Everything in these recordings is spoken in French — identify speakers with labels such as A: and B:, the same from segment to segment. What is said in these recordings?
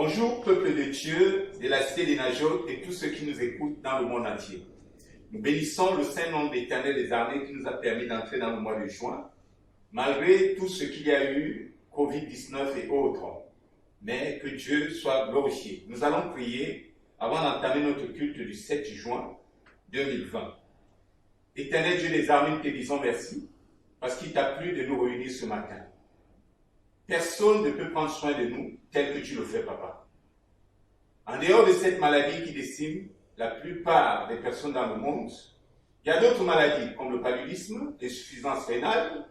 A: Bonjour, peuple de Dieu, de la cité des Najots et tous ceux qui nous écoutent dans le monde entier. Nous bénissons le saint nom de l'Éternel des armées qui nous a permis d'entrer dans le mois de juin, malgré tout ce qu'il y a eu, Covid-19 et autres. Mais que Dieu soit glorifié. Nous allons prier avant d'entamer notre culte du 7 juin 2020. Éternel Dieu des armées, nous te disons merci, parce qu'il t'a plu de nous réunir ce matin. Personne ne peut prendre soin de nous tel que tu le fais, Papa. En dehors de cette maladie qui décime la plupart des personnes dans le monde, il y a d'autres maladies comme le paludisme, l'insuffisance rénale,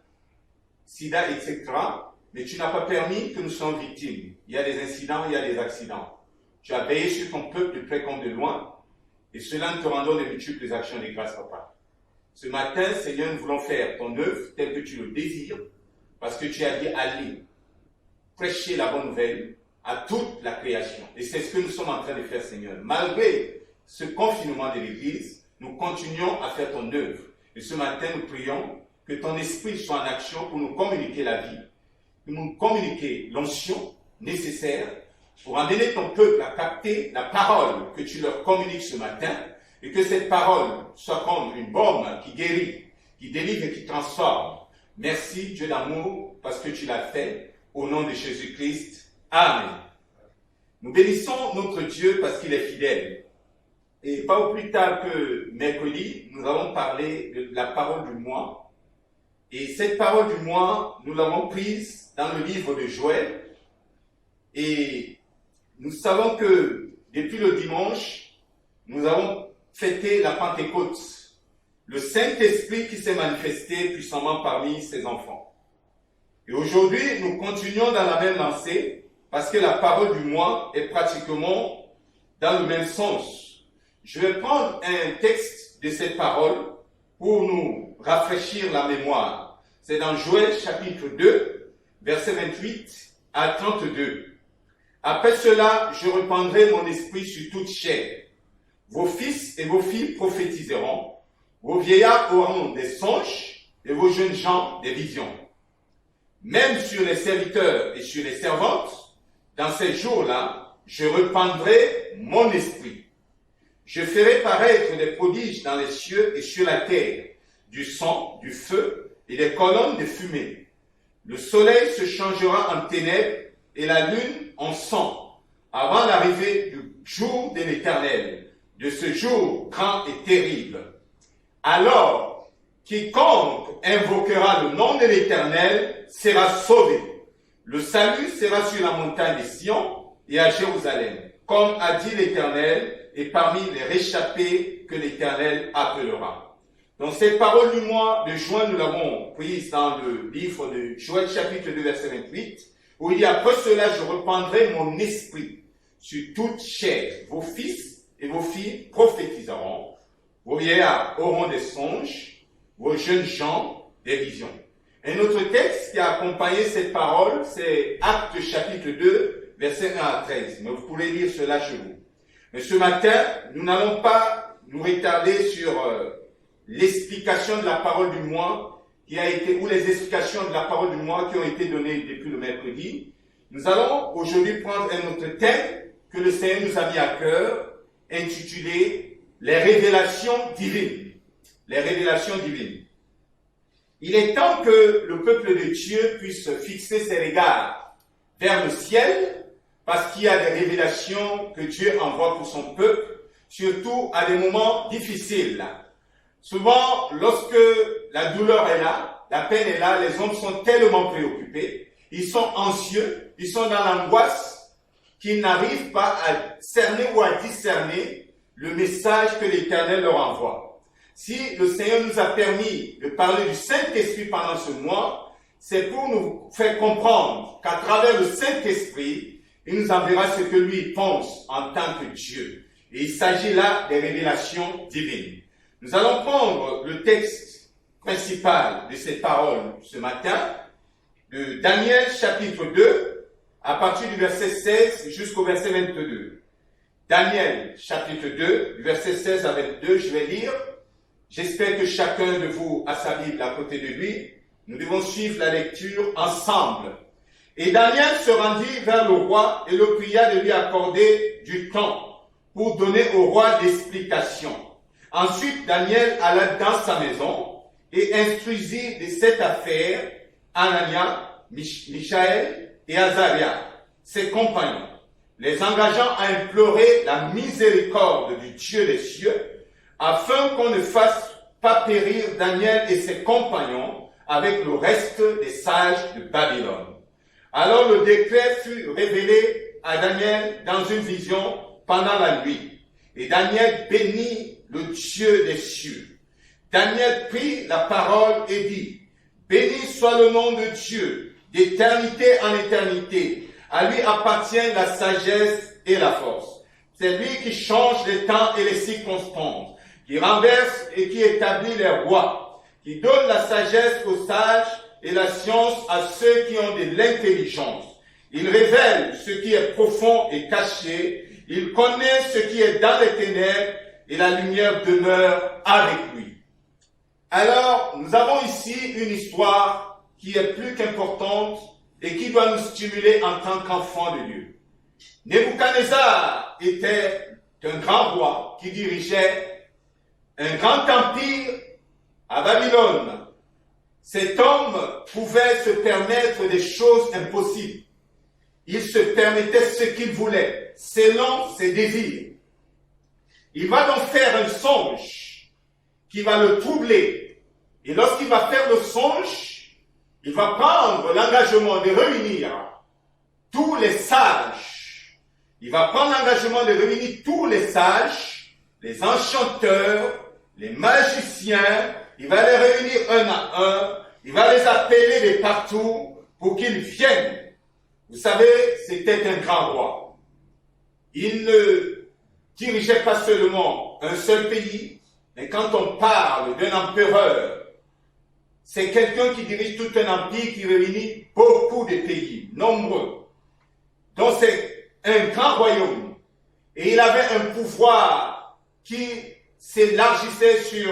A: sida, etc. Mais tu n'as pas permis que nous soyons victimes. Il y a des incidents, il y a des accidents. Tu as veillé sur ton peuple de près comme de loin, et cela nous te rendons de multiples actions de grâce, Papa. Ce matin, Seigneur, nous voulons faire ton œuvre telle que tu le désires, parce que tu as dit allez, prêcher la bonne nouvelle à toute la création. Et c'est ce que nous sommes en train de faire, Seigneur. Malgré ce confinement de l'Église, nous continuons à faire ton œuvre. Et ce matin, nous prions que ton esprit soit en action pour nous communiquer la vie, pour nous communiquer l'onction nécessaire pour amener ton peuple à capter la parole que tu leur communiques ce matin, et que cette parole soit comme une bombe qui guérit, qui délivre et qui transforme. Merci, Dieu d'amour, parce que tu l'as fait. Au nom de Jésus-Christ. Amen. Nous bénissons notre Dieu parce qu'il est fidèle. Et pas au plus tard que mercredi, nous allons parler de la parole du mois. Et cette parole du mois, nous l'avons prise dans le livre de Joël. Et nous savons que depuis le dimanche, nous avons fêté la Pentecôte. Le Saint-Esprit qui s'est manifesté puissamment parmi ses enfants. Et aujourd'hui, nous continuons dans la même lancée parce que la parole du mois est pratiquement dans le même sens. Je vais prendre un texte de cette parole pour nous rafraîchir la mémoire. C'est dans Joël chapitre 2, versets 28 à 32. Après cela, je répandrai mon esprit sur toute chair. Vos fils et vos filles prophétiseront, vos vieillards auront des songes et vos jeunes gens des visions. Même sur les serviteurs et sur les servantes, dans ces jours-là, je répandrai mon esprit. Je ferai paraître des prodiges dans les cieux et sur la terre, du sang, du feu et des colonnes de fumée. Le soleil se changera en ténèbres et la lune en sang, avant l'arrivée du jour de l'Éternel, de ce jour grand et terrible. Alors, quiconque invoquera le nom de l'Éternel sera sauvé. Le salut sera sur la montagne de Sion et à Jérusalem, comme a dit l'Éternel, et parmi les réchappés que l'Éternel appellera. Donc cette parole du mois de juin, nous l'avons prise dans le livre de Joël chapitre 2 verset 28, où il dit après cela, je répandrai mon esprit sur toute chair. Vos fils et vos filles prophétiseront, vos vieillards auront des songes, vos jeunes gens, des visions. Un autre texte qui a accompagné cette parole, c'est Actes chapitre 2, versets 1 à 13. Mais vous pourrez lire cela chez vous. Mais ce matin, nous n'allons pas nous retarder sur l'explication de la parole du mois qui a été, ou les explications de la parole du mois qui ont été données depuis le mercredi. Nous allons aujourd'hui prendre un autre thème que le Seigneur nous a mis à cœur, intitulé « Les révélations divines ». Les révélations divines. Il est temps que le peuple de Dieu puisse fixer ses regards vers le ciel, parce qu'il y a des révélations que Dieu envoie pour son peuple, surtout à des moments difficiles. Souvent, lorsque la douleur est là, la peine est là, les hommes sont tellement préoccupés, ils sont anxieux, ils sont dans l'angoisse, qu'ils n'arrivent pas à cerner ou à discerner le message que l'Éternel leur envoie. Si le Seigneur nous a permis de parler du Saint-Esprit pendant ce mois, c'est pour nous faire comprendre qu'à travers le Saint-Esprit, il nous enverra ce que lui pense en tant que Dieu. Et il s'agit là des révélations divines. Nous allons prendre le texte principal de cette parole ce matin, de Daniel chapitre 2, à partir du verset 16 jusqu'au verset 22. Daniel chapitre 2, du verset 16 à 22, je vais lire. J'espère que chacun de vous a sa Bible à côté de lui. Nous devons suivre la lecture ensemble. Et Daniel se rendit vers le roi et le pria de lui accorder du temps pour donner au roi d'explications. Ensuite, Daniel alla dans sa maison et instruisit de cette affaire Anania, Michaël et Azaria, ses compagnons, les engageant à implorer la miséricorde du Dieu des cieux, afin qu'on ne fasse pas périr Daniel et ses compagnons avec le reste des sages de Babylone. Alors le décret fut révélé à Daniel dans une vision pendant la nuit. Et Daniel bénit le Dieu des cieux. Daniel prit la parole et dit, « Béni soit le nom de Dieu, d'éternité en éternité. À lui appartient la sagesse et la force. C'est lui qui change les temps et les circonstances, qui renverse et qui établit les rois, qui donne la sagesse aux sages et la science à ceux qui ont de l'intelligence. Il révèle ce qui est profond et caché, il connaît ce qui est dans les ténèbres et la lumière demeure avec lui. » Alors, nous avons ici une histoire qui est plus qu'importante et qui doit nous stimuler en tant qu'enfants de Dieu. Nebuchadnezzar était un grand roi qui dirigeait un grand empire à Babylone. Cet homme pouvait se permettre des choses impossibles. Il se permettait ce qu'il voulait, selon ses désirs. Il va donc faire un songe qui va le troubler. Et lorsqu'il va faire le songe, il va prendre l'engagement de réunir tous les sages. Il va prendre l'engagement de réunir tous les sages, les enchanteurs, les magiciens. Il va les réunir un à un. Il va les appeler de partout pour qu'ils viennent. Vous savez, c'était un grand roi. Il ne dirigeait pas seulement un seul pays, mais quand on parle d'un empereur, c'est quelqu'un qui dirige tout un empire qui réunit beaucoup de pays, nombreux. Donc c'est un grand royaume. Et il avait un pouvoir qui s'élargissait sur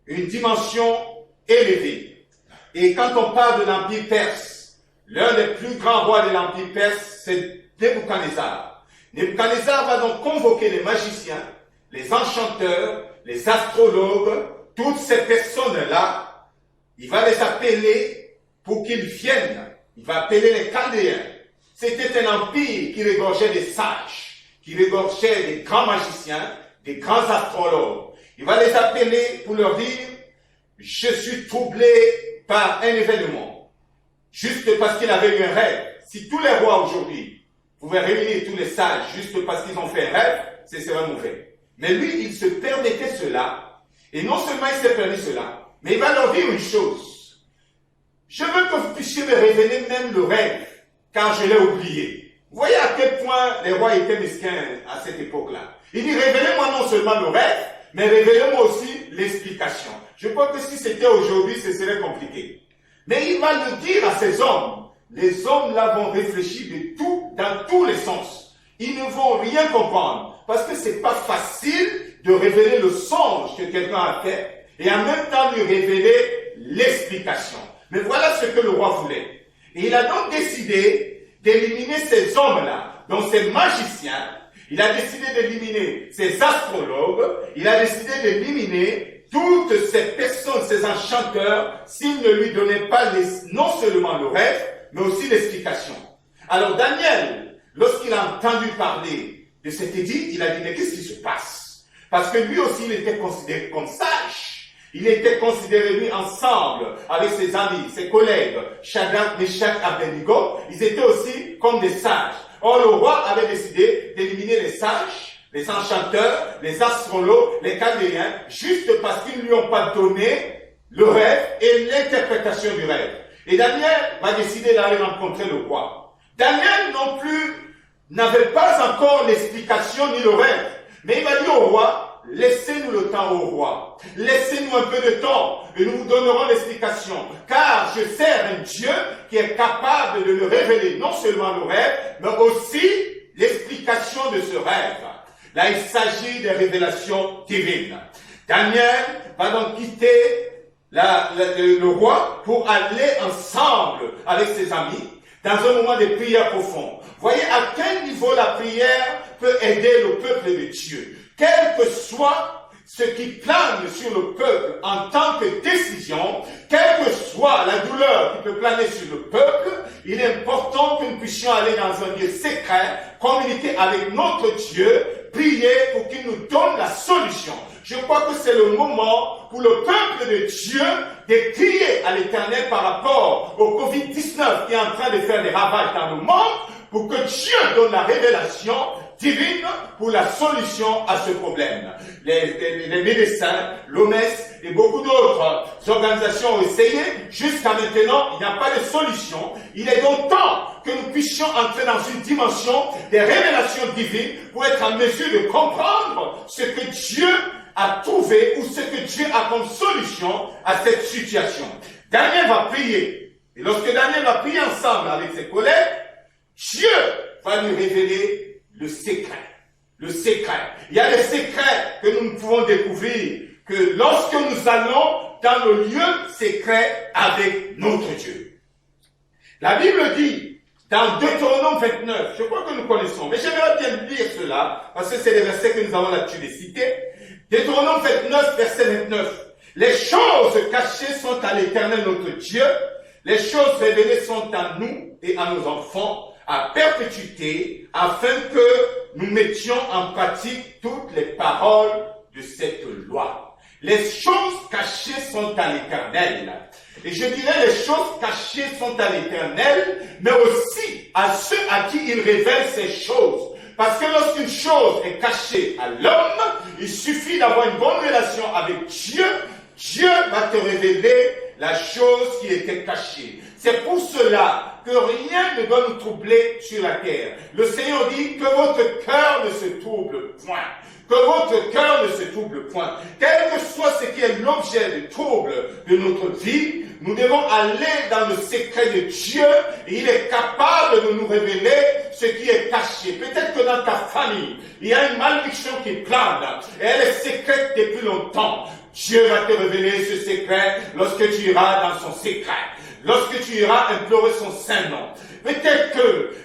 A: une dimension élevée. Et quand on parle de l'empire perse, l'un des plus grands rois de l'empire perse, c'est Nebuchadnezzar. Nebuchadnezzar va donc convoquer les magiciens, les enchanteurs, les astrologues, toutes ces personnes-là. Il va les appeler pour qu'ils viennent. Il va appeler les Chaldéens. C'était un empire qui regorgeait des sages, qui regorgeait des grands magiciens, des grands astrologues. Il va les appeler pour leur dire, je suis troublé par un événement, juste parce qu'il avait eu un rêve. Si tous les rois aujourd'hui pouvaient réunir tous les sages juste parce qu'ils ont fait un rêve, ce serait mauvais. Mais lui, il se permettait cela, et non seulement il s'est permis cela, mais il va leur dire une chose. Je veux que vous puissiez me révéler même le rêve, car je l'ai oublié. Vous voyez à quel point les rois étaient mesquins à cette époque-là. Il dit, révélez-moi non seulement le rêve, mais révélez-moi aussi l'explication. Je crois que si c'était aujourd'hui, ce serait compliqué. Mais il va le dire à ces hommes. Les hommes là vont réfléchir de tout, dans tous les sens. Ils ne vont rien comprendre. Parce que c'est pas facile de révéler le songe que quelqu'un a fait et en même temps lui révéler l'explication. Mais voilà ce que le roi voulait. Et il a donc décidé d'éliminer ces hommes-là, donc ces magiciens. Il a décidé d'éliminer ces astrologues. Il a décidé d'éliminer toutes ces personnes, ces enchanteurs, s'ils ne lui donnaient pas non seulement le rêve, mais aussi l'explication. Alors Daniel, lorsqu'il a entendu parler de cet édit, il a dit, mais qu'est-ce qui se passe? Parce que lui aussi, il était considéré comme sage. Il était considéré, lui, ensemble, avec ses amis, ses collègues, Shadrach, Meshach, Abednego, ils étaient aussi comme des sages. Or, le roi avait décidé d'éliminer les sages, les enchanteurs, les astrologues, les chaldéens, juste parce qu'ils ne lui ont pas donné le rêve et l'interprétation du rêve. Et Daniel va décider d'aller rencontrer le roi. Daniel non plus n'avait pas encore l'explication ni le rêve. Mais il va dire au roi, laissez-nous le temps au roi. Laissez-nous un peu de temps et nous vous donnerons l'explication. Car je sers un Dieu qui est capable de me révéler non seulement le rêve, mais aussi l'explication de ce rêve. Là, il s'agit des révélations divines. Daniel va donc quitter le roi pour aller ensemble avec ses amis. dans un moment de prière profonde. Voyez à quel niveau la prière peut aider le peuple de Dieu. Quel que soit ce qui plane sur le peuple en tant que décision, quelle que soit la douleur qui peut planer sur le peuple, il est important que nous puissions aller dans un lieu secret, communiquer avec notre Dieu, prier pour qu'il nous donne la solution. Je crois que c'est le moment pour le peuple de Dieu de crier à l'Éternel par rapport au Covid-19 qui est en train de faire des ravages dans le monde, pour que Dieu donne la révélation divine pour la solution à ce problème. Les médecins, l'OMS et beaucoup d'autres organisations ont essayé. Jusqu'à maintenant, il n'y a pas de solution. Il est donc temps que nous puissions entrer dans une dimension des révélations divines pour être en mesure de comprendre ce que Dieu a trouvé ou ce que Dieu a comme solution à cette situation. Daniel va prier. Et lorsque Daniel va prier ensemble avec ses collègues, Dieu va lui révéler le secret. Le secret. Il y a des secrets que nous pouvons découvrir que lorsque nous allons dans le lieu secret avec notre Dieu. La Bible dit, dans Deutéronome 29, je crois que nous connaissons, mais j'aimerais bien lire cela, parce que c'est les versets que nous avons l'habitude de citer. Deutéronome 29, verset 29. Les choses cachées sont à l'Éternel notre Dieu, les choses révélées sont à nous et à nos enfants, à perpétuité, afin que nous mettions en pratique toutes les paroles de cette loi. Les choses cachées sont à l'Éternel. Et je dirais les choses cachées sont à l'Éternel, mais aussi à ceux à qui il révèle ces choses. Parce que lorsqu'une chose est cachée à l'homme, il suffit d'avoir une bonne relation avec Dieu. Dieu va te révéler la chose qui était cachée. C'est pour cela que rien ne doit nous troubler sur la terre. Le Seigneur dit que votre cœur ne se trouble point. Que votre cœur ne se trouble point. Quel que soit ce qui est l'objet de trouble de notre vie, nous devons aller dans le secret de Dieu et il est capable de nous révéler ce qui est caché. Peut-être que dans ta famille, il y a une malédiction qui plane et elle est secrète depuis longtemps. Dieu va te révéler ce secret lorsque tu iras dans son secret. Lorsque tu iras implorer son saint nom. Peut-être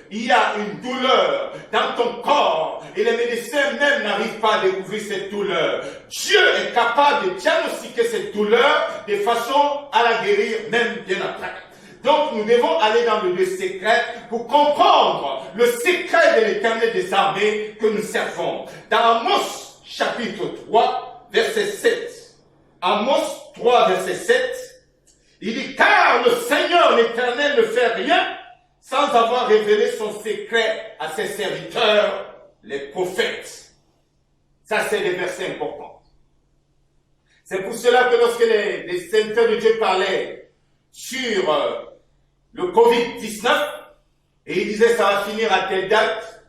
A: qu'il y a une douleur dans ton corps et les médecins même n'arrivent pas à découvrir cette douleur. Dieu est capable de diagnostiquer cette douleur de façon à la guérir même bien après. Donc nous devons aller dans le lieu secret pour comprendre le secret de l'Éternel des armées que nous servons. Dans Amos chapitre 3 verset 7. Amos 3 verset 7. Il dit, car le Seigneur l'Éternel ne fait rien sans avoir révélé son secret à ses serviteurs, les prophètes. Ça, c'est des versets importants. C'est pour cela que lorsque les serviteurs de Dieu parlaient sur le Covid-19, et ils disaient, ça va finir à telle date,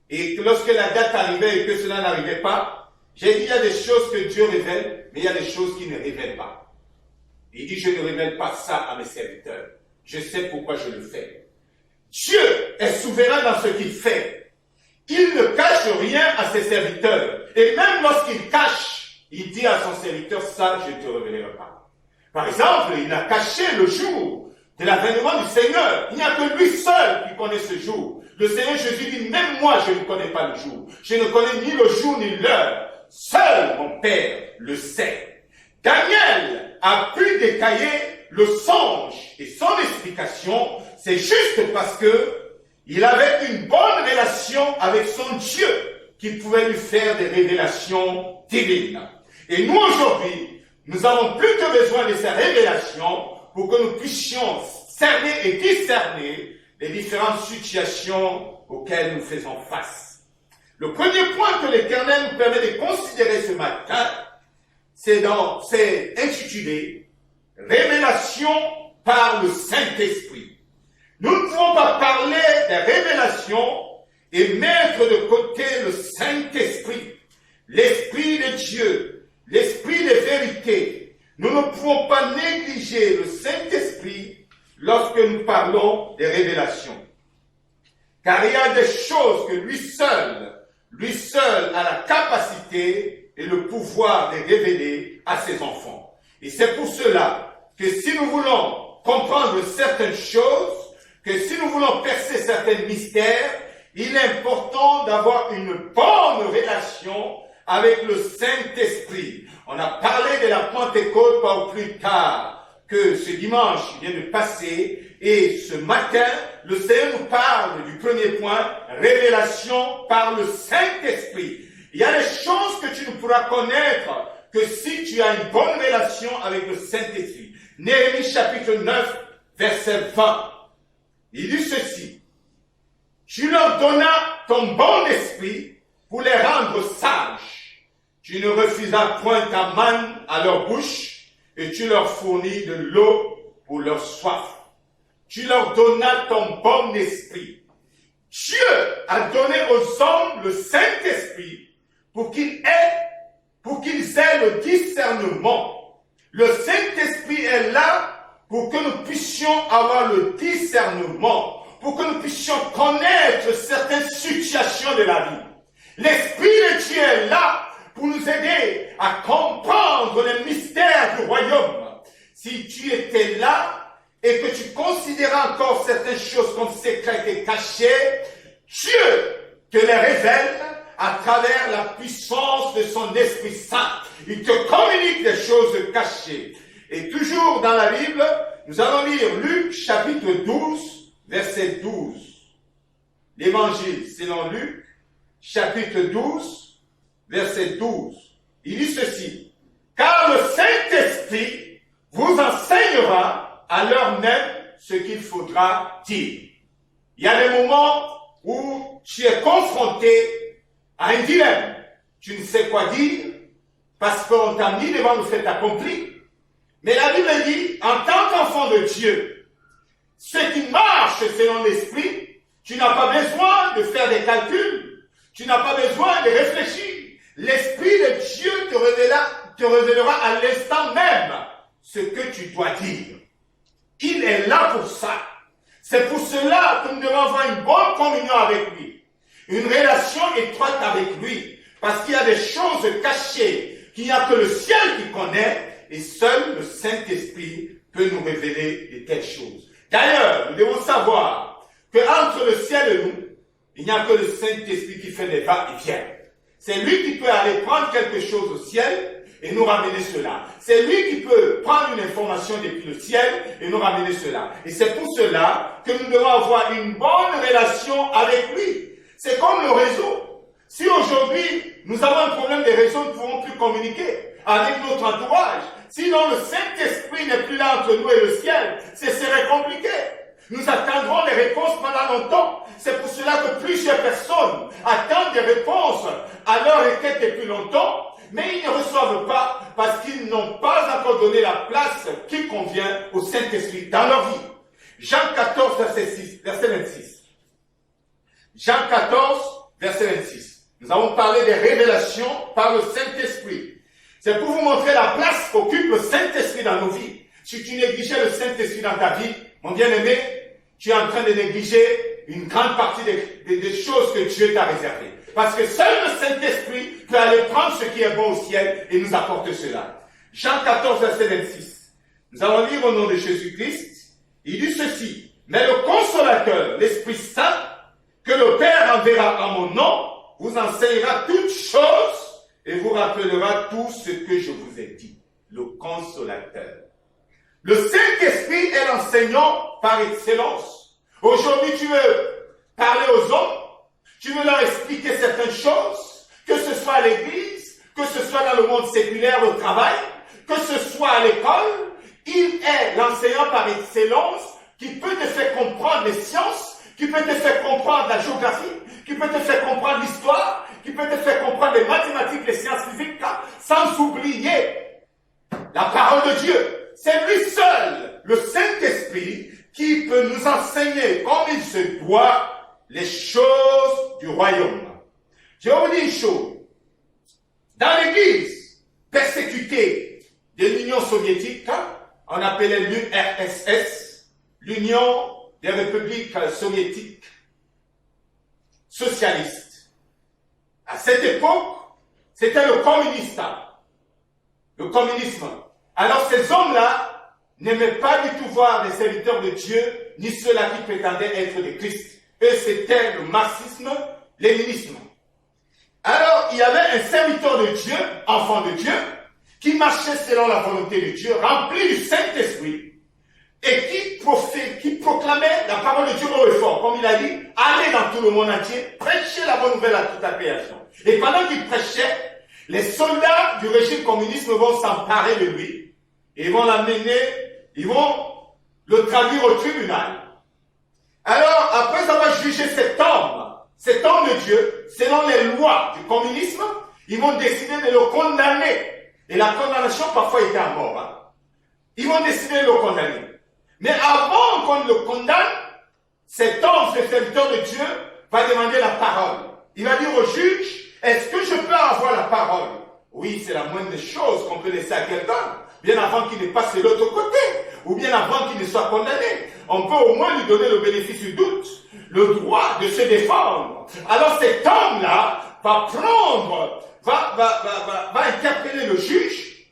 A: et que lorsque la date arrivait et que cela n'arrivait pas, j'ai dit, il y a des choses que Dieu révèle, mais il y a des choses qu'il ne révèle pas. Il dit, je ne révèle pas ça à mes serviteurs. Je sais pourquoi je le fais. Dieu est souverain dans ce qu'il fait. Il ne cache rien à ses serviteurs. Et même lorsqu'il cache, il dit à son serviteur, ça, je ne te révélerai pas. Par exemple, il a caché le jour de l'avènement du Seigneur. Il n'y a que lui seul qui connaît ce jour. Le Seigneur Jésus dit, même moi, je ne connais pas le jour. Je ne connais ni le jour ni l'heure. Seul mon Père le sait. Daniel a pu détailler le songe et son explication, c'est juste parce que il avait une bonne relation avec son Dieu qui pouvait lui faire des révélations divines. Et nous aujourd'hui, nous avons plus que besoin de ces révélations pour que nous puissions cerner et discerner les différentes situations auxquelles nous faisons face. Le premier point que l'Éternel nous permet de considérer ce matin, c'est intitulé « Révélation par le Saint-Esprit ». Nous ne pouvons pas parler des révélations et mettre de côté le Saint-Esprit, l'Esprit de Dieu, l'Esprit de vérité. Nous ne pouvons pas négliger le Saint-Esprit lorsque nous parlons des révélations. Car il y a des choses que lui seul a la capacité et le pouvoir de révéler à ses enfants. Et c'est pour cela que si nous voulons comprendre certaines choses, que si nous voulons percer certains mystères, il est important d'avoir une bonne relation avec le Saint-Esprit. On a parlé de la Pentecôte pas plus tard que ce dimanche vient de passer, et ce matin, le Seigneur nous parle du premier point, révélation par le Saint-Esprit. Il y a des choses que tu ne pourras connaître que si tu as une bonne relation avec le Saint-Esprit. Néhémie chapitre 9, verset 20. Il dit ceci. Tu leur donnas ton bon esprit pour les rendre sages. Tu ne refusas point ta manne à leur bouche et tu leur fournis de l'eau pour leur soif. Tu leur donnas ton bon esprit. Dieu a donné aux hommes le Saint-Esprit pour qu'ils aient le discernement. Le Saint-Esprit est là pour que nous puissions avoir le discernement, pour que nous puissions connaître certaines situations de la vie. L'Esprit de Dieu est là pour nous aider à comprendre les mystères du royaume. Si tu étais là et que tu considérais encore certaines choses comme secrètes et cachées, Dieu te les révèle à travers la puissance de son Esprit Saint. Il te communique des choses cachées. Et toujours dans la Bible, nous allons lire Luc chapitre 12, verset 12. L'Évangile selon Luc, chapitre 12, verset 12. Il dit ceci. Car le Saint-Esprit vous enseignera à l'heure même ce qu'il faudra dire. Il y a des moments où tu es confronté à un dilemme. Tu ne sais quoi dire parce qu'on t'a mis devant le fait accompli. Mais la Bible dit, en tant qu'enfant de Dieu, ce qui marche selon l'Esprit, tu n'as pas besoin de faire des calculs, tu n'as pas besoin de réfléchir. L'Esprit de Dieu te révélera à l'instant même ce que tu dois dire. Il est là pour ça. C'est pour cela que nous devons avoir une bonne communion avec lui, une relation étroite avec lui, parce qu'il y a des choses cachées qu'il n'y a que le ciel qui connaît, et seul le Saint-Esprit peut nous révéler de telles choses. D'ailleurs, nous devons savoir qu'entre le ciel et nous, il n'y a que le Saint-Esprit qui fait des va-et-vient. C'est lui qui peut aller prendre quelque chose au ciel et nous ramener cela. C'est lui qui peut prendre une information depuis le ciel et nous ramener cela. Et c'est pour cela que nous devons avoir une bonne relation avec lui. C'est comme le réseau. Si aujourd'hui, nous avons un problème de réseau, nous ne pouvons plus communiquer avec notre entourage. Sinon, le Saint-Esprit n'est plus là entre nous et le ciel. Ce serait compliqué. Nous attendrons les réponses pendant longtemps. C'est pour cela que plusieurs personnes attendent des réponses à leur requête depuis longtemps, mais ils ne reçoivent pas parce qu'ils n'ont pas encore donné la place qui convient au Saint-Esprit dans leur vie. Jean 14, verset 26. Jean 14, verset 26. Nous avons parlé des révélations par le Saint-Esprit. C'est pour vous montrer la place qu'occupe le Saint-Esprit dans nos vies. Si tu négligeais le Saint-Esprit dans ta vie, mon bien-aimé, tu es en train de négliger une grande partie des choses que Dieu t'a réservées. Parce que seul le Saint-Esprit peut aller prendre ce qui est bon au ciel et nous apporter cela. Jean 14, verset 26. Nous allons lire au nom de Jésus-Christ. Il dit ceci. Mais le Consolateur, l'Esprit Saint, que le Père enverra en mon nom, vous enseignera toutes choses et vous rappellera tout ce que je vous ai dit. Le Consolateur. Le Saint-Esprit est l'enseignant par excellence. Aujourd'hui, tu veux parler aux hommes, tu veux leur expliquer certaines choses, que ce soit à l'église, que ce soit dans le monde séculaire, au travail, que ce soit à l'école, il est l'enseignant par excellence qui peut te faire comprendre les sciences, qui peut te faire comprendre la géographie, qui peut te faire comprendre l'histoire, qui peut te faire comprendre les mathématiques, les sciences physiques, sans oublier la parole de Dieu. C'est lui seul, le Saint-Esprit, qui peut nous enseigner comme il se doit les choses du royaume. Je vais vous dire une chose. Dans l'église persécutée de l'Union soviétique, on appelait l'URSS, l'Union des républiques soviétiques socialistes. À cette époque, c'était le communisme. Alors ces hommes-là n'aimaient pas du tout voir les serviteurs de Dieu, ni ceux-là qui prétendaient être des Christ. Eux, c'était le marxisme, léninisme. Alors, il y avait un serviteur de Dieu, enfant de Dieu, qui marchait selon la volonté de Dieu, rempli du Saint-Esprit, et qui proclamait la parole de Dieu haut et fort. Comme il a dit, allez dans tout le monde entier, prêchez la bonne nouvelle à toute la création. Et pendant qu'il prêchait, les soldats du régime communiste vont s'emparer de lui, et vont l'amener, ils vont le traduire au tribunal. Alors, après avoir jugé cet homme de Dieu, selon les lois du communisme, ils vont décider de le condamner. Et la condamnation parfois était à mort. Hein. Ils vont décider de le condamner. Mais avant qu'on le condamne, cet homme, ce serviteur de Dieu, va demander la parole. Il va dire au juge, est-ce que je peux avoir la parole? Oui, c'est la moindre des choses qu'on peut laisser à quelqu'un, bien avant qu'il ne passe de l'autre côté, ou bien avant qu'il ne soit condamné. On peut au moins lui donner le bénéfice du doute, le droit de se défendre. Alors cet homme-là va interpeller le juge,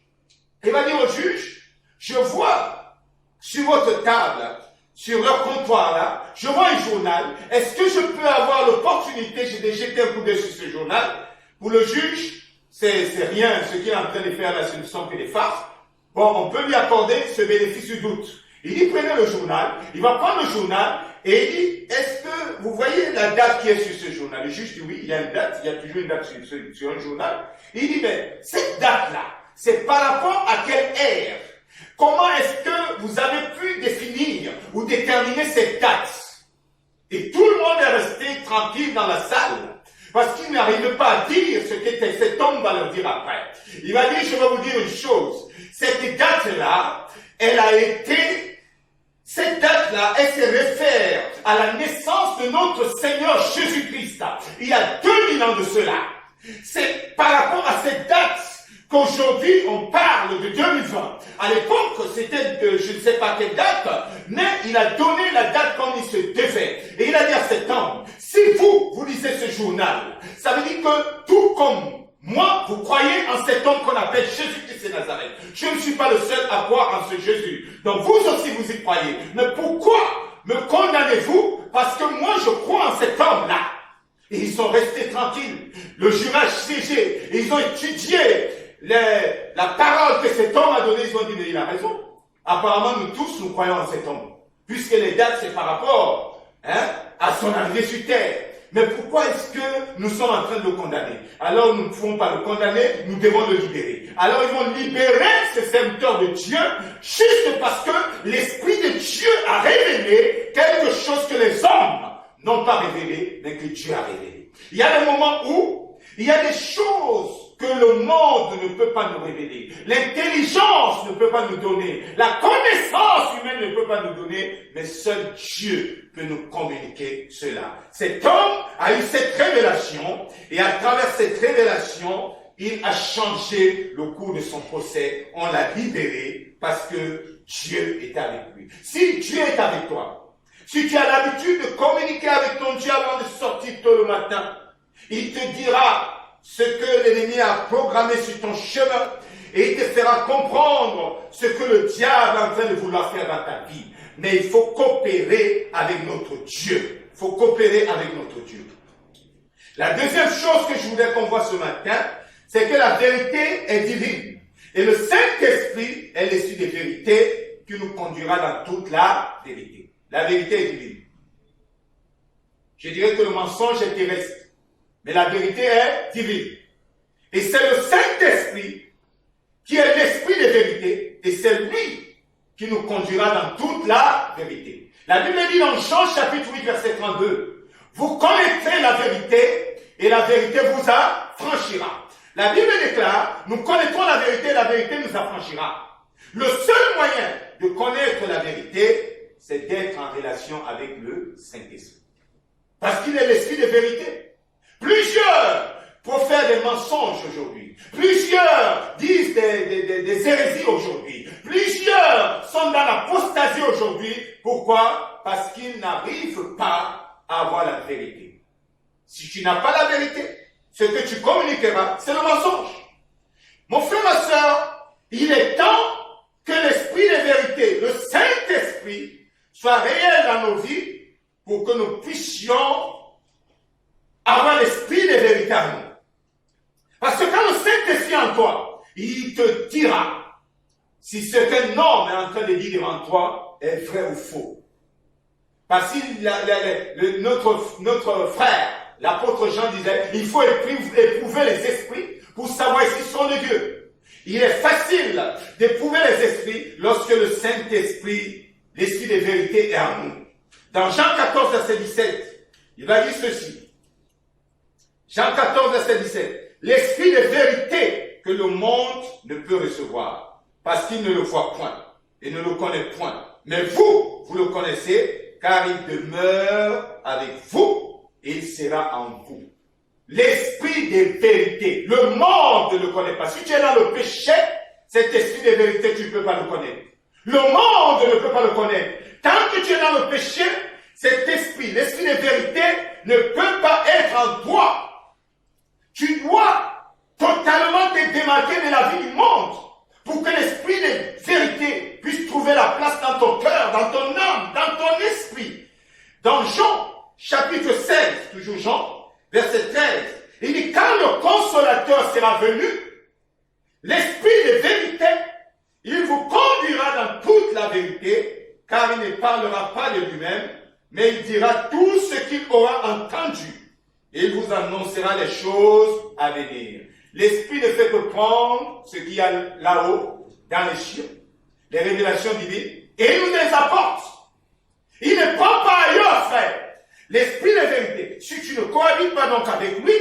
A: et va dire au juge, je vois sur votre table, sur leur comptoir là, je vois un journal. Est-ce que je peux avoir l'opportunité de jeter un coup d'œil sur ce journal? Pour le juge, c'est rien, ce qu'il est en train de faire là, ce ne sont que des farces. Bon, on peut lui accorder ce bénéfice du doute. Il dit, prenez le journal, il va prendre le journal, et il dit, est-ce que vous voyez la date qui est sur ce journal? Le juge dit, oui, il y a une date, il y a toujours une date sur un journal. Il dit, mais cette date-là, c'est par rapport à quelle ère? Comment est-ce que vous avez pu définir ou déterminer cette date? Et tout le monde est resté tranquille dans la salle parce qu'il n'arrivait pas à dire ce qu'était. Cet homme va leur dire après. Il va dire, je vais vous dire une chose. Cette date-là, cette date-là, elle se réfère à la naissance de notre Seigneur Jésus-Christ. Il y a 2000 ans de cela. C'est par rapport à cette date qu'aujourd'hui, on parle de 2020. À l'époque, c'était je ne sais pas quelle date, mais il a donné la date comme il se devait. Et il a dit à cet homme, si vous lisez ce journal, ça veut dire que tout comme moi, vous croyez en cet homme qu'on appelle Jésus-Christ de Nazareth. Je ne suis pas le seul à croire en ce Jésus. Donc vous aussi, vous y croyez. Mais pourquoi me condamnez-vous? Parce que moi, je crois en cet homme-là. Et ils sont restés tranquilles. Le jury a siégé. Ils ont étudié la parole que cet homme a donnée. Ils ont dit, mais il a raison. Apparemment, nous tous, nous croyons en cet homme. Puisque les dates, c'est par rapport à son arrivée sur terre. Mais pourquoi est-ce que nous sommes en train de le condamner? Alors nous ne pouvons pas le condamner, nous devons le libérer. Alors ils vont libérer ce serviteur de Dieu juste parce que l'Esprit de Dieu a révélé quelque chose que les hommes n'ont pas révélé, mais que Dieu a révélé. Il y a des moments où il y a des choses que le monde ne peut pas nous révéler. L'intelligence ne peut pas nous donner. La connaissance humaine ne peut pas nous donner. Mais seul Dieu peut nous communiquer cela. Cet homme a eu cette révélation. Et à travers cette révélation, il a changé le cours de son procès. On l'a libéré parce que Dieu est avec lui. Si Dieu est avec toi, si tu as l'habitude de communiquer avec ton Dieu avant de sortir tôt le matin, il te dira ce que l'ennemi a programmé sur ton chemin et il te fera comprendre ce que le diable est en train de vouloir faire dans ta vie. Mais il faut coopérer avec notre Dieu. Il faut coopérer avec notre Dieu. La deuxième chose que je voulais qu'on voit ce matin, c'est que la vérité est divine. Et le Saint-Esprit est l'esprit de vérité qui nous conduira dans toute la vérité. La vérité est divine. Je dirais que le mensonge est terrestre. Mais la vérité est divine. Et c'est le Saint-Esprit qui est l'esprit de vérité. Et c'est lui qui nous conduira dans toute la vérité. La Bible dit dans Jean chapitre 8 verset 32. Vous connaîtrez la vérité et la vérité vous affranchira. La Bible déclare, nous connaîtrons la vérité et la vérité nous affranchira. Le seul moyen de connaître la vérité, c'est d'être en relation avec le Saint-Esprit. Parce qu'il est l'esprit de vérité. Plusieurs profèrent des mensonges aujourd'hui. Plusieurs disent des hérésies aujourd'hui. Plusieurs sont dans l'apostasie aujourd'hui. Pourquoi? Parce qu'ils n'arrivent pas à avoir la vérité. Si tu n'as pas la vérité, ce que tu communiqueras, c'est le mensonge. Mon frère, ma soeur, il est temps que l'esprit de vérité, le Saint-Esprit, soit réel dans nos vies pour que nous puissions avoir l'esprit de vérité en nous. Parce que quand le Saint-Esprit en toi, il te dira si ce qu'un homme est en train de dire devant toi est vrai ou faux. Parce que notre frère, l'apôtre Jean disait, il faut éprouver les esprits pour savoir s'ils sont de Dieu. Il est facile d'éprouver les esprits lorsque le Saint-Esprit, l'esprit de vérité est en nous. Dans Jean 14, verset 17, il va dire ceci. Jean 14, verset 17. L'esprit de vérité que le monde ne peut recevoir, parce qu'il ne le voit point et ne le connaît point. Mais vous le connaissez, car il demeure avec vous et il sera en vous. L'esprit de vérité, le monde ne le connaît pas. Si tu es dans le péché, cet esprit de vérité, tu ne peux pas le connaître. Le monde ne peut pas le connaître. Tant que tu es dans le péché, cet esprit, l'esprit de vérité, ne peut pas être en toi. Tu dois totalement te démarquer de la vie du monde pour que l'esprit de vérité puisse trouver la place dans ton cœur, dans ton âme, dans ton esprit. Dans Jean, chapitre 16, toujours Jean, verset 13, il dit, quand le consolateur sera venu, l'esprit de vérité, il vous conduira dans toute la vérité, car il ne parlera pas de lui-même, mais il dira tout ce qu'il aura entendu. Et il vous annoncera les choses à venir. L'esprit ne fait que prendre ce qu'il y a là-haut, dans les cieux, les révélations divines, et il nous les apporte. Il ne prend pas ailleurs, frère. L'esprit de vérité, si tu ne cohabites pas donc avec lui,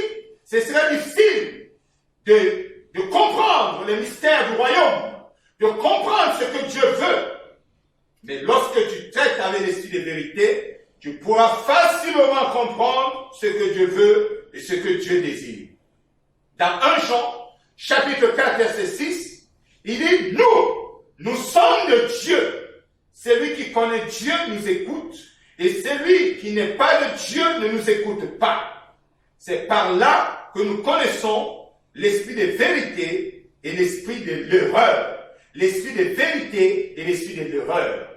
A: ce serait difficile de comprendre les mystères du royaume, de comprendre ce que Dieu veut. Mais lorsque tu traites avec l'esprit de vérité, tu pourras facilement comprendre ce que Dieu veut et ce que Dieu désire. Dans 1 Jean, chapitre 4, verset 6, il dit, nous sommes de Dieu. Celui qui connaît Dieu nous écoute, et celui qui n'est pas de Dieu ne nous écoute pas. C'est par là que nous connaissons l'esprit de vérité et l'esprit de l'erreur. L'esprit de vérité et l'esprit de l'erreur.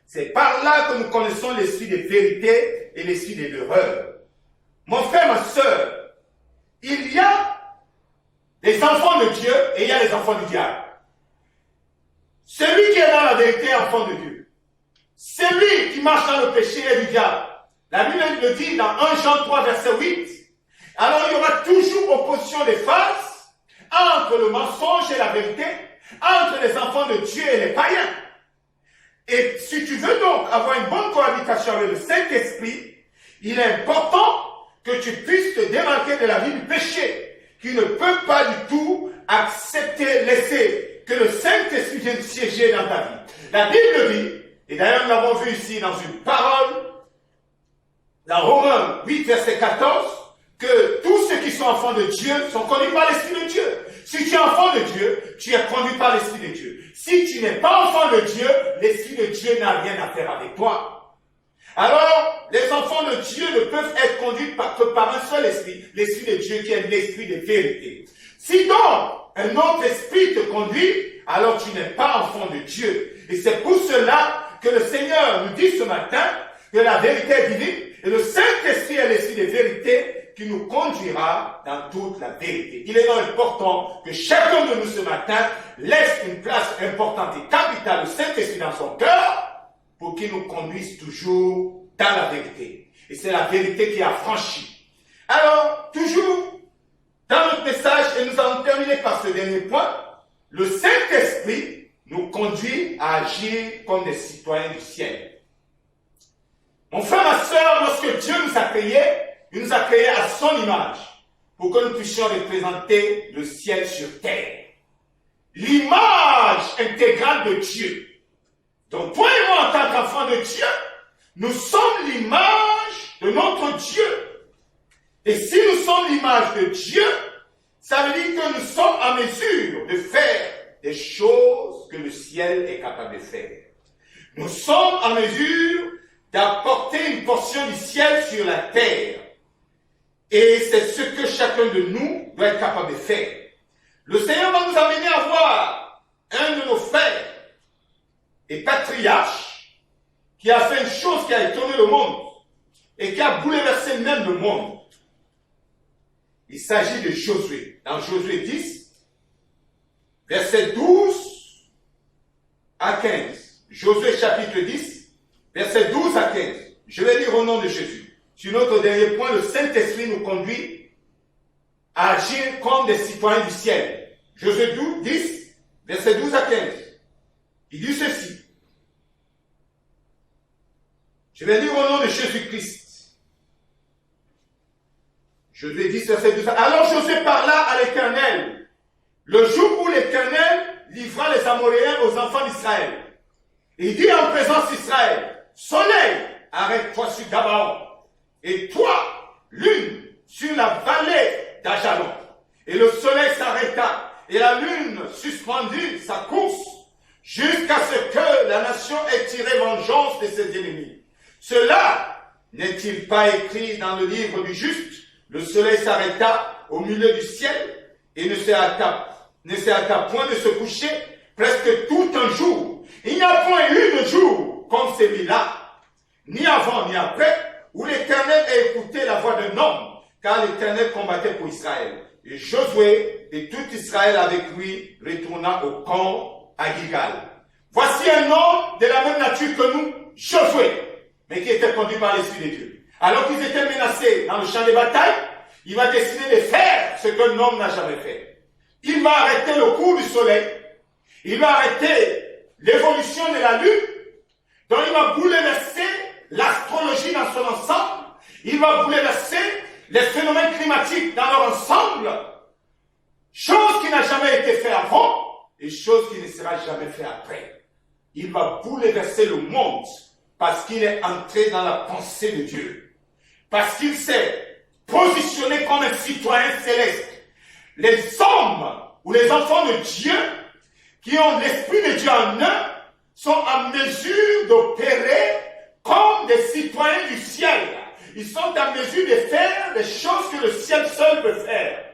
A: C'est par là que nous connaissons l'esprit de vérité et l'esprit de l'erreur. Mon frère, ma soeur, il y a des enfants de Dieu et il y a les enfants du diable. Celui qui est dans la vérité est enfant de Dieu. Celui qui marche dans le péché est du diable. La Bible le dit dans 1 Jean 3, verset 8. Alors il y aura toujours opposition des faces entre le mensonge et la vérité, entre les enfants de Dieu et les païens. Et si tu veux donc avoir une bonne cohabitation avec le Saint-Esprit, il est important que tu puisses te démarquer de la vie du péché, qui ne peut pas du tout accepter, laisser que le Saint-Esprit vienne siéger dans ta vie. La Bible dit, et d'ailleurs nous l'avons vu ici dans une parole, dans Romains 8, verset 14, que tous ceux qui sont enfants de Dieu sont conduits par l'Esprit de Dieu. Si tu es enfant de Dieu, tu es conduit par l'Esprit de Dieu. Si tu n'es pas enfant de Dieu, l'Esprit de Dieu n'a rien à faire avec toi. Alors, les enfants de Dieu ne peuvent être conduits que par un seul esprit, l'Esprit de Dieu qui est l'Esprit de vérité. Si donc un autre esprit te conduit, alors tu n'es pas enfant de Dieu. Et c'est pour cela que le Seigneur nous dit ce matin que la vérité est divine et le Saint-Esprit est l'Esprit de vérité qui nous conduira dans toute la vérité. Il est donc important que chacun de nous ce matin laisse une place importante et capitale au Saint-Esprit dans son cœur pour qu'il nous conduise toujours dans la vérité. Et c'est la vérité qui a franchi. Alors, toujours dans notre message, et nous allons terminer par ce dernier point, le Saint-Esprit nous conduit à agir comme des citoyens du ciel. Mon frère, ma soeur, lorsque Dieu nous a créés, il nous a créés à son image pour que nous puissions représenter le ciel sur terre. L'image intégrale de Dieu. Donc, toi et moi, en tant qu'enfants de Dieu, nous sommes l'image de notre Dieu. Et si nous sommes l'image de Dieu, ça veut dire que nous sommes en mesure de faire des choses que le ciel est capable de faire. Nous sommes en mesure d'apporter une portion du ciel sur la terre. Et c'est ce que chacun de nous doit être capable de faire. Le Seigneur va nous amener à voir un de nos frères et patriarche qui a fait une chose qui a étonné le monde et qui a bouleversé même le monde. Il s'agit de Josué. Dans Josué 10, versets 12 à 15. Josué chapitre 10, versets 12 à 15. Je vais lire au nom de Jésus. Sur notre dernier point, le Saint-Esprit nous conduit à agir comme des citoyens du ciel. Josué 10, versets 12 à 15. Il dit ceci. Je vais lire au nom de Jésus-Christ. Josué 10, verset 12. Alors Josué parla à l'Éternel, le jour où l'Éternel livra les Amoréens aux enfants d'Israël. Il dit en présence d'Israël, soleil, arrête-toi sur Gabaon, et toi, lune, sur la vallée d'Ajalon. Et le soleil s'arrêta, et la lune suspendit sa course, jusqu'à ce que la nation ait tiré vengeance de ses ennemis. Cela n'est-il pas écrit dans le livre du juste? Le soleil s'arrêta au milieu du ciel et ne se hâta point de se coucher presque tout un jour. Il n'y a point eu de jour comme celui-là, ni avant ni après, où l'Éternel a écouté la voix d'un homme, car l'Éternel combattait pour Israël. Et Josué et tout Israël avec lui retourna au camp à Gilgal. Voici un homme de la même nature que nous, Josué, mais qui était conduit par l'Esprit de Dieu. Alors qu'ils étaient menacés dans le champ de bataille, il va décider de faire ce qu'un homme n'a jamais fait. Il va arrêter le cours du soleil, il va arrêter l'évolution de la lune, donc il va bouleverser l'astrologie dans son ensemble, il va bouleverser les phénomènes climatiques dans leur ensemble, chose qui n'a jamais été faite avant et chose qui ne sera jamais faite après. Il va bouleverser le monde parce qu'il est entré dans la pensée de Dieu. Parce qu'il s'est positionné comme un citoyen céleste. Les hommes ou les enfants de Dieu qui ont l'Esprit de Dieu en eux sont en mesure d'opérer comme des citoyens du ciel. Ils sont en mesure de faire des choses que le ciel seul peut faire.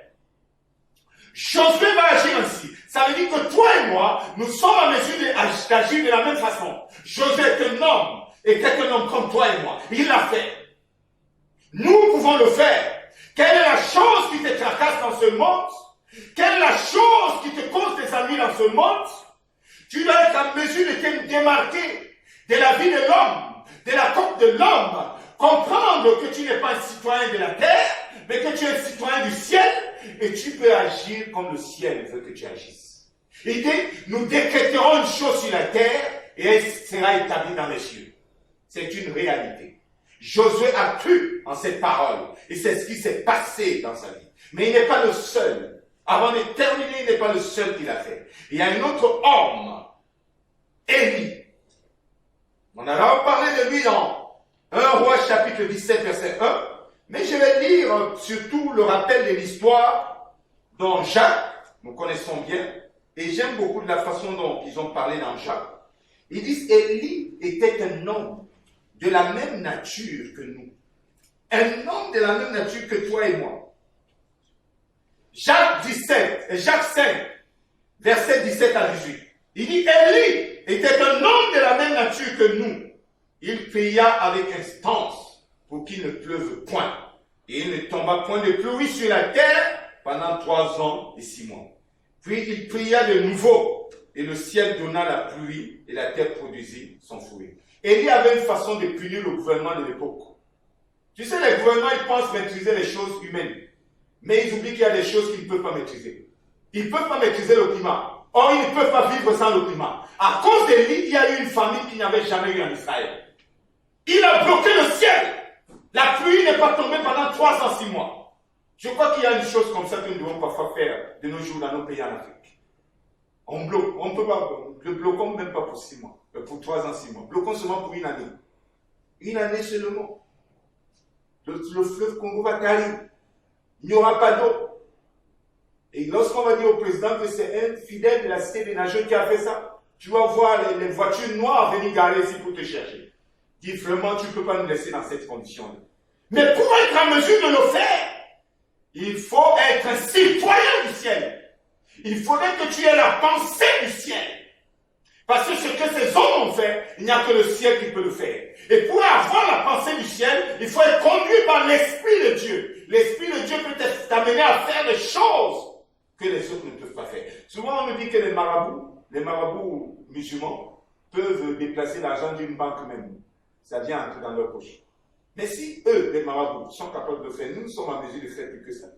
A: Josué va agir ainsi. Ça veut dire que toi et moi, nous sommes en mesure d'agir de la même façon. Josué est un homme, était un homme comme toi et moi. Il l'a fait. Nous pouvons le faire. Quelle est la chose qui te tracasse dans ce monde? Quelle est la chose qui te cause des ennuis dans ce monde? Tu dois être en mesure de te démarquer de la vie de l'homme, de la côte de l'homme. Comprendre que tu n'es pas un citoyen de la terre, mais que tu es un citoyen du ciel, et tu peux agir comme le ciel veut que tu agisses. Il dit, nous décréterons une chose sur la terre, et elle sera établie dans les cieux. C'est une réalité. Josué a cru en cette parole, et c'est ce qui s'est passé dans sa vie. Mais il n'est pas le seul. Avant de terminer, il n'est pas le seul qui l'a fait. Il y a un autre homme, Élie. On a parlé de lui dans 1 Roi chapitre 17, verset 1. Mais je vais lire surtout le rappel de l'histoire dont Jacques, nous connaissons bien, et j'aime beaucoup de la façon dont ils ont parlé dans Jacques. Ils disent, Élie était un homme de la même nature que nous. Un homme de la même nature que toi et moi. Jacques 5, verset 17 à 18. Il dit, Élie était un homme de la même nature que nous. Il pria avec instance pour qu'il ne pleuve point. Et il ne tomba point de pluie sur la terre pendant 3 ans et 6 mois. Puis il pria de nouveau, et le ciel donna la pluie, et la terre produisit son fruit. Élie avait une façon de punir le gouvernement de l'époque. Tu sais, les gouvernements, ils pensent maîtriser les choses humaines. Mais ils oublient qu'il y a des choses qu'ils ne peuvent pas maîtriser. Ils ne peuvent pas maîtriser le climat. Or, ils ne peuvent pas vivre sans le climat. À cause d'Élie, il y a eu une famine qui n'avait jamais eu en Israël. Il a bloqué le ciel. La pluie n'est pas tombée pendant 3 ans, 6 mois. Je crois qu'il y a une chose comme ça que nous devons parfois faire de nos jours dans nos pays en Afrique. On bloque. On ne peut pas. Ne bloquons même pas pour 6 mois. Pour 3 ans, 6 mois. Bloquons seulement pour une année. Une année seulement. Le fleuve Congo va tarir. Il n'y aura pas d'eau. Et lorsqu'on va dire au président que c'est un fidèle de la cité des nageurs qui a fait ça, tu vas voir les voitures noires venir garer ici pour te chercher. Dis vraiment, tu ne peux pas nous laisser dans cette condition-là. Mais pour être en mesure de le faire, il faut être un citoyen du ciel. Il faudrait que tu aies la pensée du ciel. Parce que ce que ces hommes ont fait, il n'y a que le ciel qui peut le faire. Et pour avoir la pensée du ciel, il faut être conduit par l'Esprit de Dieu. L'Esprit de Dieu peut t'amener à faire des choses que les autres ne peuvent pas faire. Souvent, on nous dit que les marabouts musulmans, peuvent déplacer l'argent d'une banque même. Ça vient entrer dans leur poche. Mais si eux, les marabouts, sont capables de le faire, nous sommes en mesure de faire plus que ça.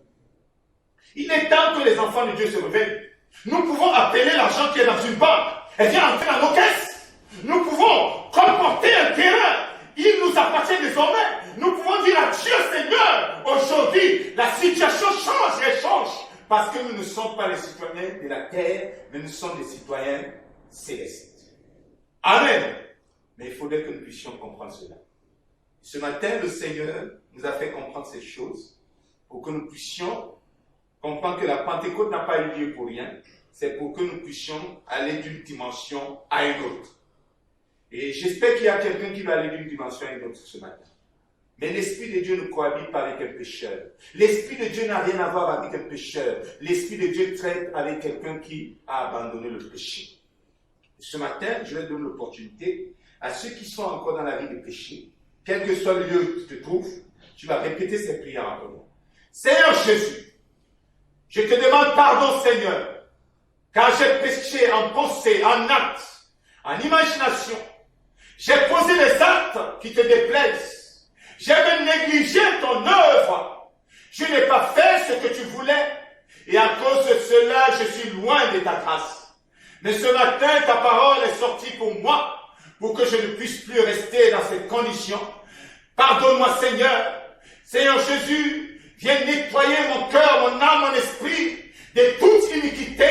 A: Il est temps que les enfants de Dieu se réveillent. Nous pouvons appeler l'argent qui est dans une banque. Elle vient entrer dans nos caisses. Nous pouvons comporter un terrain. Il nous appartient désormais. Nous pouvons dire à Dieu, Seigneur, aujourd'hui, la situation change et change. Parce que nous ne sommes pas les citoyens de la terre, mais nous sommes des citoyens célestes. Amen. Mais il faudrait que nous puissions comprendre cela. Ce matin, le Seigneur nous a fait comprendre ces choses pour que nous puissions comprendre que la Pentecôte n'a pas eu lieu pour rien. C'est pour que nous puissions aller d'une dimension à une autre. Et j'espère qu'il y a quelqu'un qui va aller d'une dimension à une autre ce matin. Mais l'Esprit de Dieu ne cohabite pas avec un pécheur. L'Esprit de Dieu n'a rien à voir avec un pécheur. L'Esprit de Dieu traite avec quelqu'un qui a abandonné le péché. Et ce matin, je vais donner l'opportunité à ceux qui sont encore dans la vie de péché, quel que soit le lieu où tu te trouves, tu vas répéter ces prières entre moi. Seigneur Jésus, je te demande pardon, Seigneur, car j'ai péché en pensée, en acte, en imagination. J'ai posé des actes qui te déplaisent. J'ai même négligé ton œuvre. Je n'ai pas fait ce que tu voulais. Et à cause de cela, je suis loin de ta grâce. Mais ce matin, ta parole est sortie pour moi, pour que je ne puisse plus rester dans cette condition. Pardonne-moi, Seigneur. Seigneur Jésus, viens nettoyer mon cœur, mon âme, mon esprit de toute iniquité.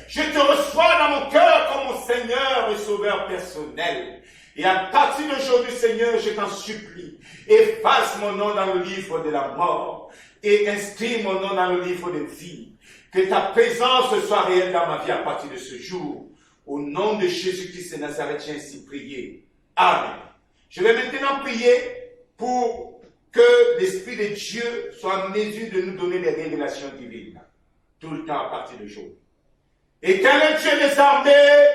A: Je te reçois dans mon cœur comme mon Seigneur et Sauveur personnel. Et à partir d'aujourd'hui, Seigneur, je t'en supplie, efface mon nom dans le livre de la mort et inscris mon nom dans le livre de vie. Que ta présence soit réelle dans ma vie à partir de ce jour. Au nom de Jésus-Christ de Nazareth, j'ai ainsi prié. Amen. Je vais maintenant prier pour que l'Esprit de Dieu soit en mesure de nous donner des révélations divines. Tout le temps à partir d'aujourd'hui. Éternel Dieu des armées,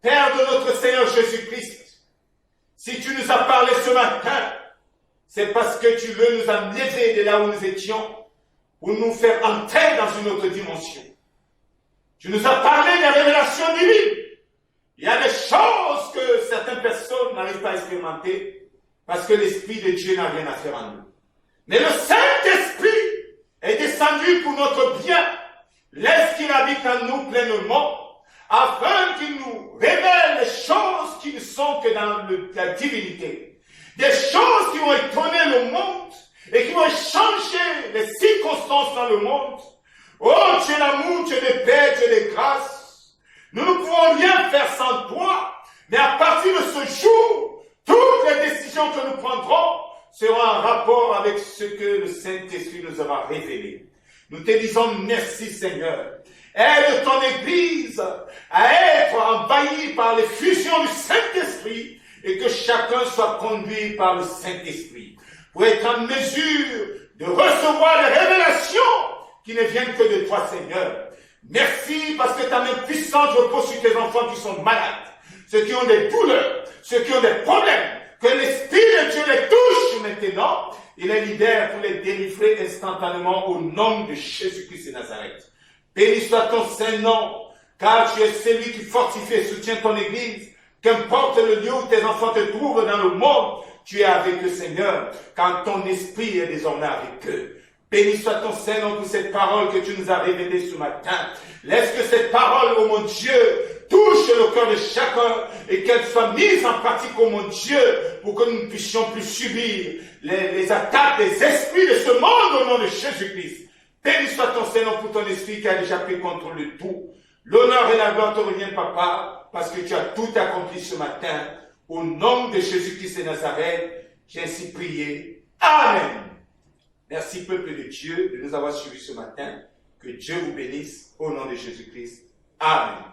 A: Père de notre Seigneur Jésus-Christ, si tu nous as parlé ce matin, c'est parce que tu veux nous enlever de là où nous étions pour nous faire entrer dans une autre dimension. Tu nous as parlé des révélations divines. Il y a des choses que certaines personnes n'arrivent pas à expérimenter parce que l'Esprit de Dieu n'a rien à faire en nous. Mais le Saint-Esprit est descendu pour notre bien. Laisse qu'il habite en nous pleinement afin qu'il nous révèle les choses qui ne sont que dans la divinité. Des choses qui vont étonner le monde et qui vont changer les circonstances dans le monde. Oh, tu es l'amour, tu es de paix, tu es de grâce. Nous ne pouvons rien faire sans toi, mais à partir de ce jour, toutes les décisions que nous prendrons seront en rapport avec ce que le Saint-Esprit nous aura révélé. Nous te disons merci, Seigneur. Aide ton Église à être envahie par les fusions du Saint-Esprit et que chacun soit conduit par le Saint-Esprit pour être en mesure de recevoir les révélations qui ne viennent que de toi, Seigneur. Merci parce que ta main puissante repose sur tes enfants qui sont malades, ceux qui ont des douleurs, ceux qui ont des problèmes. Que l'Esprit de Dieu les touche maintenant et les libère pour les délivrer instantanément au nom de Jésus-Christ de Nazareth. Béni soit ton Saint-Nom, car tu es celui qui fortifie et soutient ton Église. Qu'importe le lieu où tes enfants te trouvent dans le monde, tu es avec eux, Seigneur, quand ton esprit est désormais avec eux. Béni soit ton Saint-Nom pour cette parole que tu nous as révélée ce matin. Laisse que cette parole, oh mon Dieu, touche le cœur de chacun et qu'elle soit mise en pratique, oh mon Dieu, pour que nous ne puissions plus subir les attaques des esprits de ce monde au nom de Jésus-Christ. Béni soit ton Seigneur pour ton esprit qui a déjà pris contrôle de tout. L'honneur et la gloire te reviennent, Papa, parce que tu as tout accompli ce matin. Au nom de Jésus-Christ de Nazareth, j'ai ainsi prié. Amen. Merci, peuple de Dieu, de nous avoir suivis ce matin. Que Dieu vous bénisse au nom de Jésus-Christ. Amen.